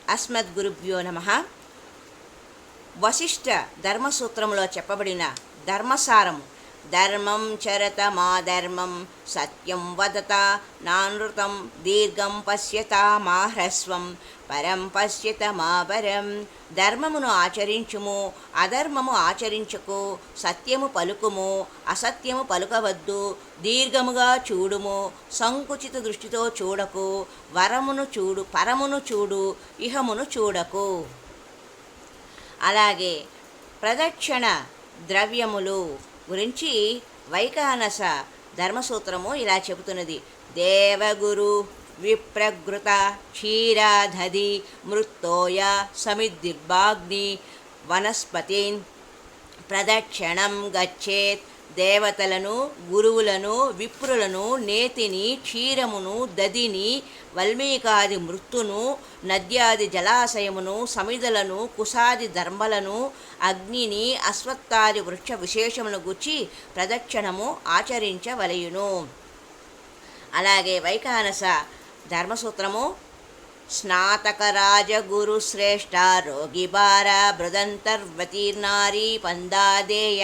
అస్మద్గురుభ్యో నమః. వశిష్ఠ ధర్మసూత్రంలో చెప్పబడిన ధర్మసారము: ధర్మం చరత మాధర్మం, సత్యం వదత నానృతం, దీర్ఘం పశ్యత మాహ్రస్వం, పరం పశ్యత మాపరం. ధర్మమును ఆచరించుము, అధర్మము ఆచరించకు, సత్యము పలుకుము, అసత్యము పలుకవద్దు, దీర్ఘముగా చూడుము, సంకుచిత దృష్టితో చూడకు, పరమును చూడు, ఇహమును చూడకు. అలాగే ప్రదక్షిణ ద్రవ్యములు గురించి వైఖానస ధర్మసూత్రము ఇలా చెబుతున్నది: దేవగురు విప్రగృత క్షీరాధది మృత్తోయ సమిద్దిర్భాగ్ని వనస్పతిన్ ప్రదక్షిణం గచ్చేత్. దేవతలను, గురువులను, విప్రులను, నేతిని, క్షీరమును, దదిని, వల్మీకాది మృత్తును, నద్యాది జలాశయమును, సమిధలను, కుశాది ధర్మలను, అగ్నిని, అశ్వత్థాది వృక్ష విశేషమును గుర్చి ప్రదక్షిణము ఆచరించవలయును. అలాగే వైఖానస ధర్మసూత్రము: స్నాతక రాజగురు శ్రేష్ఠ రోగిబార బృదంతర్వతీర్నారీ పందాదేయ.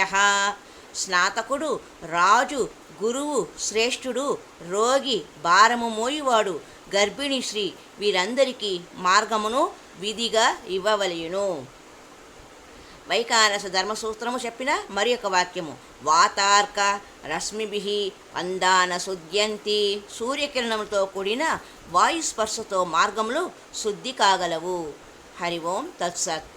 స్నాతకుడు, రాజు, గురువు, శ్రేష్ఠుడు, రోగి, భారము మోయువాడు, గర్భిణీ స్త్రీ వీరందరికీ మార్గమును విధిగా ఇవ్వవలయును. వైఖానస ధర్మసూత్రము చెప్పిన మరి ఒక వాక్యము: వాతార్క రశ్మిభిః పందాన శుద్ధ్యంతి. సూర్యకిరణములతో కూడిన వాయుస్పర్శతో మార్గములు శుద్ధి కాగలవు. హరి ఓం తత్సత్.